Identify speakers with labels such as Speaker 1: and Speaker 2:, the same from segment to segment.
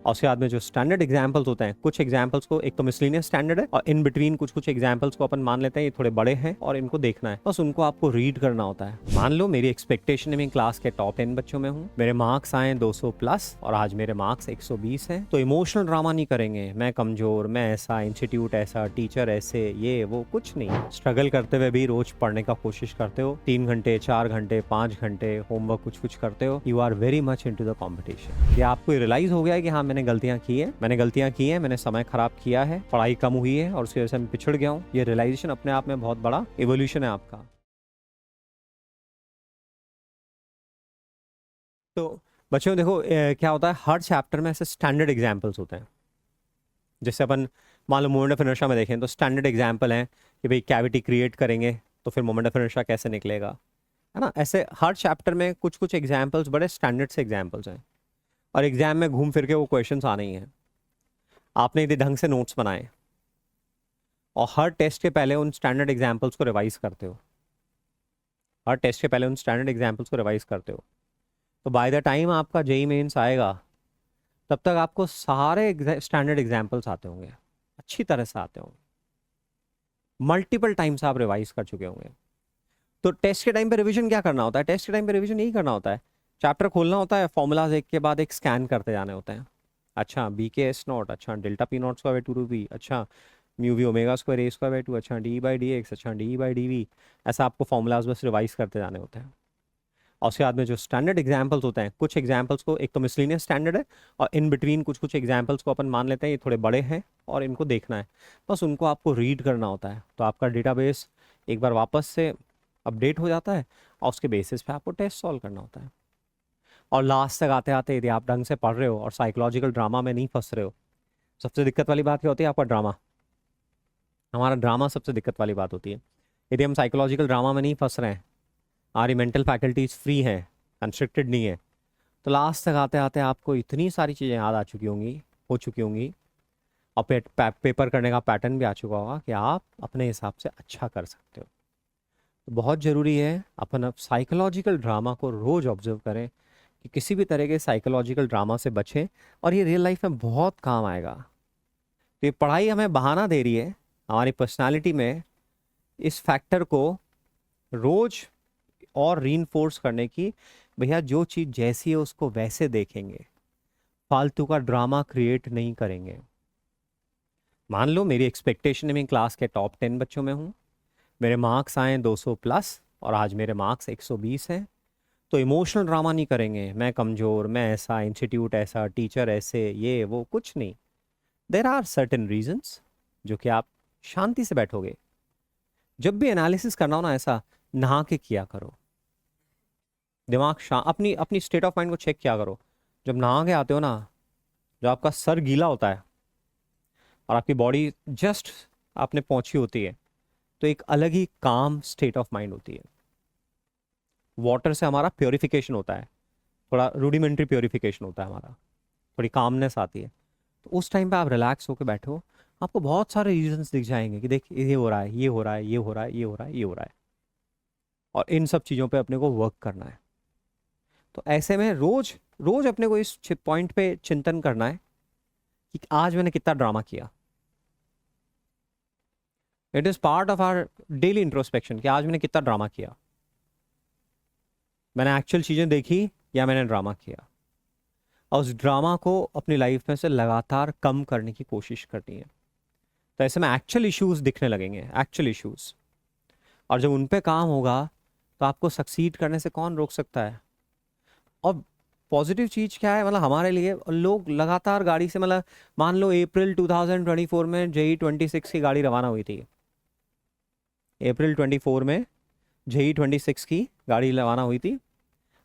Speaker 1: और उसके बाद में जो स्टैंडर्ड एग्जाम्पल्स होते हैं, कुछ एग्जाम्पल्स को एक तो मिसलिनियस स्टैंडर्ड है और इन बिटवीन कुछ कुछ एग्जाम्पल्स को अपन मान लेते हैं ये थोड़े बड़े हैं और इनको देखना है, बस उनको आपको रीड करना होता है। मान लो मेरी एक्सपेक्टेशन है मैं क्लास के टॉप 10 बच्चों में हूँ, मेरे मार्क्स आए 200 प्लस और आज मेरे मार्क्स 120 हैं, तो इमोशनल ड्रामा नहीं करेंगे, मैं कमजोर, मैं ऐसा, इंस्टीट्यूट ऐसा, टीचर ऐसे, ये वो कुछ नहीं। स्ट्रगल करते हुए भी रोज पढ़ने का कोशिश करते हो, 3 घंटे 4 घंटे 5 घंटे होमवर्क कुछ कुछ करते हो, you are very much into the competition. ये आपको रियलाइज हो गया है कि हाँ मैंने गलतियां की है, मैंने समय खराब किया है, पढ़ाई कम हुई है और उसकी वजह से मैं पिछड़ गया हूँ। ये रियलाइजेशन अपने आप में बहुत बड़ा इवोल्यूशन है आपका। तो बच्चों देखो क्या होता है, हर चैप्टर में ऐसे स्टैंडर्ड एग्जाम्पल्स होते हैं। जैसे अपन मान लो मोमेंट ऑफ इनर्शिया में देखें तो स्टैंडर्ड एग्जाम्पल हैं कि भाई कैविटी क्रिएट करेंगे तो फिर मोमेंट ऑफ इनर्शिया कैसे निकलेगा, है ना। ऐसे हर चैप्टर में कुछ कुछ एग्जाम्पल्स बड़े स्टैंडर्ड से एग्जाम्पल्स हैं और एग्जाम में घूम फिर के वो क्वेश्चंस आने ही हैं। आपने यदि ढंग से नोट्स बनाए और हर टेस्ट के पहले उन स्टैंडर्ड एग्जाम्पल्स को रिवाइज करते हो, हर टेस्ट के पहले उन स्टैंडर्ड एग्जाम्पल्स को रिवाइज करते हो, तो बाय द टाइम आपका जेई मेंस आएगा तब तक आपको सारे स्टैंडर्ड एग्जाम्पल्स आते होंगे, अच्छी तरह से आते होंगे, मल्टीपल टाइम्स आप रिवाइज कर चुके होंगे। तो टेस्ट के टाइम पे रिवीजन क्या करना होता है, टेस्ट के टाइम पे रिवीजन यही करना होता है, चैप्टर खोलना होता है, फॉर्मूलाज एक के बाद एक स्कैन करते जाने होते हैं। अच्छा बी के एस नॉट, अच्छा delta p naught square by 2 b, अच्छा mu v omega square a square by 2, अच्छा डी बाई डी एक्स, अच्छा डी बाई डी वी। ऐसा आपको फॉर्मूलाज बस रिवाइज करते जाने होते हैं। और उसके बाद में जो स्टैंडर्ड एग्जाम्पल्स होते हैं, कुछ एग्जाम्पल्स को एक तो मिसलिनियस स्टैंडर्ड है और इन बिटवीन कुछ कुछ एग्जाम्पल्स को अपन मान लेते हैं ये थोड़े बड़े हैं और इनको देखना है, बस उनको आपको रीड करना होता है। तो आपका डेटाबेस एक बार वापस से अपडेट हो जाता है और उसके बेसिस पे आपको टेस्ट सॉल्व करना होता है। और लास्ट तक आते आते यदि आप ढंग से पढ़ रहे हो और साइकोलॉजिकल ड्रामा में नहीं फंस रहे हो, सबसे दिक्कत वाली बात क्या होती है, आपका ड्रामा, हमारा ड्रामा सबसे दिक्कत वाली बात होती है। यदि हम साइकोलॉजिकल ड्रामा में नहीं फंस रहे हैं, हमारी मेंटल फैकल्टीज फ्री हैं, कंस्ट्रिक्टेड नहीं है, तो लास्ट तक आते आते आपको इतनी सारी चीज़ें याद आ चुकी होंगी, हो चुकी होंगी और पेपर करने का पैटर्न भी आ चुका होगा कि आप अपने हिसाब से अच्छा कर सकते हो। तो बहुत ज़रूरी है अपन अब साइकोलॉजिकल ड्रामा को रोज़ ऑब्जर्व करें कि किसी भी तरह के साइकोलॉजिकल ड्रामा से बचें और ये रियल लाइफ में बहुत काम आएगा। तो ये पढ़ाई हमें बहाना दे रही है हमारी पर्सनालिटी में इस फैक्टर को रोज और रीइंफोर्स करने की, भैया जो चीज़ जैसी है उसको वैसे देखेंगे, फालतू का ड्रामा क्रिएट नहीं करेंगे। मान लो मेरी एक्सपेक्टेशन है मैं क्लास के टॉप 10 बच्चों में हूँ, मेरे मार्क्स आए 200 प्लस और आज मेरे मार्क्स 120 हैं, तो इमोशनल ड्रामा नहीं करेंगे, मैं कमज़ोर, मैं ऐसा, इंस्टीट्यूट ऐसा, टीचर ऐसे, ये वो कुछ नहीं। देर आर सर्टेन रीजंस जो कि आप शांति से बैठोगे, जब भी एनालिसिस करना हो ना ऐसा नहा के किया करो, दिमाग अपनी अपनी स्टेट ऑफ माइंड को चेक किया करो। जब नहा के आते हो ना, जब आपका सर गीला होता है और आपकी बॉडी जस्ट आपने पहुंची होती है, तो एक अलग ही काम स्टेट ऑफ माइंड होती है। वाटर से हमारा प्योरिफिकेशन होता है, थोड़ा रूडिमेंट्री प्योरिफिकेशन होता है हमारा, थोड़ी कामनेस आती है। तो उस टाइम पे आप रिलैक्स होकर बैठो, आपको बहुत सारे रीजंस दिख जाएंगे कि देख ये हो रहा है, ये हो रहा है, ये हो रहा है, ये हो रहा है, ये हो रहा है, और इन सब चीज़ों पे अपने को वर्क करना है। तो ऐसे में रोज रोज अपने को इस पॉइंट पे चिंतन करना है कि आज मैंने कितना ड्रामा किया। It is part of our daily introspection कि आज मैंने कितना ड्रामा किया, मैंने एक्चुअल चीजें देखी या मैंने ड्रामा किया, और उस ड्रामा को अपनी लाइफ में से लगातार कम करने की कोशिश करनी है। तो ऐसे में एक्चुअल इश्यूज दिखने लगेंगे, एक्चुअल इश्यूज, और जब उन पे काम होगा तो आपको सक्सीड करने से कौन रोक सकता है। और पॉजिटिव चीज़ क्या है, मतलब हमारे लिए लोग लगातार गाड़ी से, मतलब मान लो अप्रैल 2024 में जेई 26 की गाड़ी रवाना हुई थी, अप्रैल 24 में जेई 26 की गाड़ी रवाना हुई थी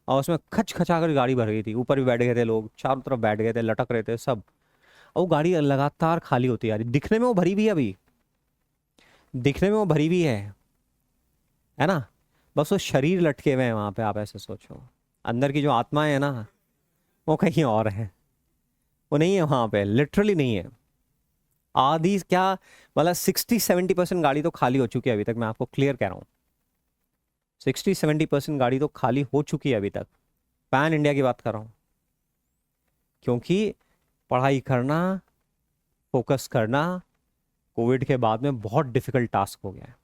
Speaker 1: और उसमें खच खचा कर गाड़ी भर गई थी, ऊपर भी बैठ गए थे लोग, चारों तरफ बैठ गए थे, लटक रहे थे सब, और वो गाड़ी लगातार खाली होती जा रही, दिखने में वो भरी भी है, अभी दिखने में वो भरी भी है ना, बस वो शरीर लटके हुए हैं वहां पे। आप ऐसे सोचो, अंदर की जो आत्मा है ना, वो कहीं और है, वो नहीं है वहां पे, लिटरली नहीं है। आधी क्या, मतलब 60-70% गाड़ी तो खाली हो चुकी है अभी तक, मैं आपको क्लियर कह रहा हूँ, 60-70% गाड़ी तो खाली हो चुकी है अभी तक, पैन इंडिया की बात कर रहा हूँ। क्योंकि पढ़ाई करना, फोकस करना कोविड के बाद में बहुत डिफिकल्ट टास्क हो गया है,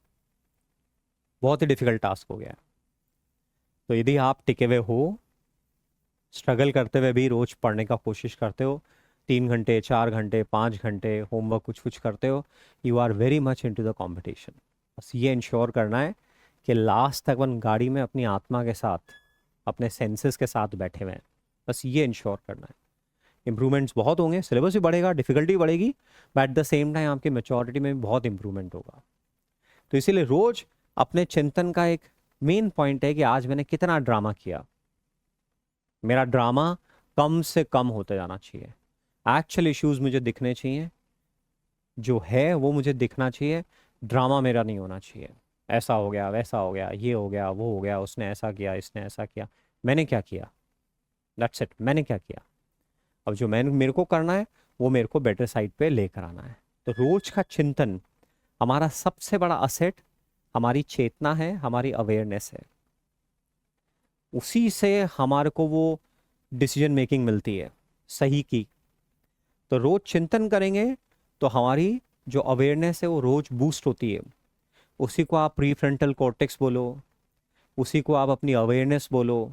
Speaker 1: बहुत ही डिफिकल्ट टास्क हो गया है। तो यदि आप टिके हुए हो, स्ट्रगल करते हुए भी रोज पढ़ने का कोशिश करते हो, 3 घंटे 4 घंटे 5 घंटे होमवर्क कुछ कुछ करते हो, you are very much into the competition. बस ये इंश्योर करना है कि लास्ट तक अपन गाड़ी में अपनी आत्मा के साथ, अपने सेंसेस के साथ बैठे हुए हैं। बस ये इंश्योर करना है। इंप्रूवमेंट्स बहुत होंगे, सिलेबस भी बढ़ेगा, डिफिकल्टी बढ़ेगी, but at the same time आपकी मेच्योरिटी में भी बहुत इंप्रूवमेंट होगा। तो इसीलिए रोज अपने चिंतन का एक मेन पॉइंट है कि आज मैंने कितना ड्रामा किया। मेरा ड्रामा कम से कम होते जाना चाहिए। एक्चुअल इश्यूज मुझे दिखने चाहिए, जो है वो मुझे दिखना चाहिए, ड्रामा मेरा नहीं होना चाहिए। ऐसा हो गया, वैसा हो गया, ये हो गया, वो हो गया, उसने ऐसा किया, इसने ऐसा किया, मैंने क्या किया? दैट्स इट, मैंने क्या किया? अब जो मैंने मेरे को करना है वो मेरे को बेटर साइड पे लेकर आना है। तो रोज का चिंतन, हमारा सबसे बड़ा असेट हमारी चेतना है, हमारी अवेयरनेस है। उसी से हमारे को वो डिसीजन मेकिंग मिलती है सही की। तो रोज चिंतन करेंगे तो हमारी जो अवेयरनेस है वो रोज बूस्ट होती है। उसी को आप प्रीफ्रंटल कॉर्टेक्स बोलो, उसी को आप अपनी अवेयरनेस बोलो,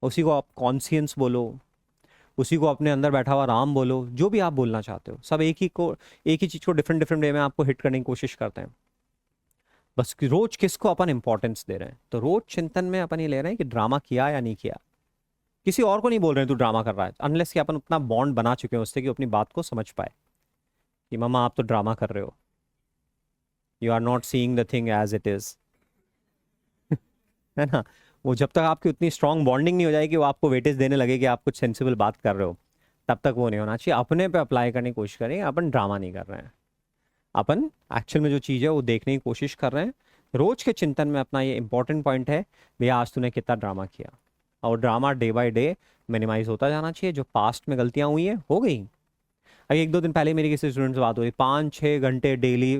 Speaker 1: उसी को आप कॉन्शियंस बोलो, उसी को अपने अंदर बैठा हुआ राम बोलो, जो भी आप बोलना चाहते हो। सब एक ही चीज़ को डिफरेंट डिफरेंट वे में आपको हिट करने की कोशिश करते हैं। बस कि रोज किसको अपन इंपॉर्टेंस दे रहे हैं। तो रोज चिंतन में अपन ये ले रहे हैं कि ड्रामा किया या नहीं किया। किसी और को नहीं बोल रहे हैं तू ड्रामा कर रहा है, अनलेस कि अपन उतना बॉन्ड बना चुके हैं उससे कि अपनी बात को समझ पाए कि मामा आप तो ड्रामा कर रहे हो, you are not seeing the thing as it is. है ना? वो जब तक आपकी उतनी स्ट्रांग बॉन्डिंग नहीं हो जाएगी, वो आपको वेटेज देने लगे कि आप कुछ सेंसिबल बात कर रहे हो, तब तक वो नहीं होना चाहिए। अपने पे अप्लाई करने की कोशिश करें, अपन ड्रामा नहीं कर रहे हैं, अपन एक्चुअल में जो चीज़ है वो देखने की कोशिश कर रहे हैं। रोज के चिंतन में अपना ये इंपॉर्टेंट पॉइंट है, भैया आज तूने कितना ड्रामा किया। और drama day by day minimise होता जाना चाहिए। जो पास्ट में गलतियां हुई हैं हो गई। अभी 1-2 दिन पहले मेरी किसी स्टूडेंट से बात हुई, 5-6 घंटे डेली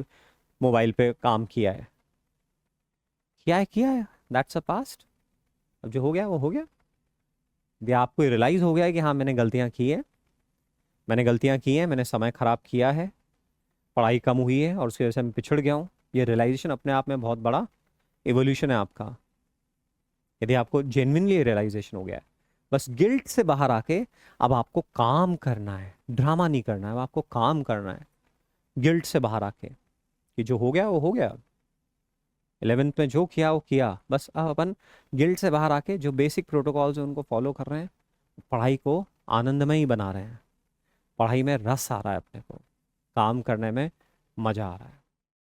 Speaker 1: मोबाइल पे काम किया है। किया है, दैट्स अ पास्ट। अब जो हो गया वो हो गया। ये आपको रियलाइज हो गया है कि हाँ मैंने गलतियां की है, मैंने समय खराब किया है, पढ़ाई कम हुई है और उसकी वजह से मैं पिछड़ गया हूँ। ये रियलाइजेशन अपने आप में बहुत बड़ा एवोल्यूशन है आपका, यदि आपको जेन्युइनली रियलाइजेशन हो गया है। बस गिल्ट से बाहर आके अब आपको काम करना है, ड्रामा नहीं करना है, अब आपको काम करना है गिल्ट से बाहर आके कि जो हो गया वो हो गया। 11th में जो किया वो किया, बस अब अपन गिल्ट से बाहर आके जो बेसिक प्रोटोकॉल्स हैं उनको फॉलो कर रहे हैं, पढ़ाई को आनंदमय बना रहे हैं, पढ़ाई में रस आ रहा है, अपने को काम करने में मजा आ रहा है।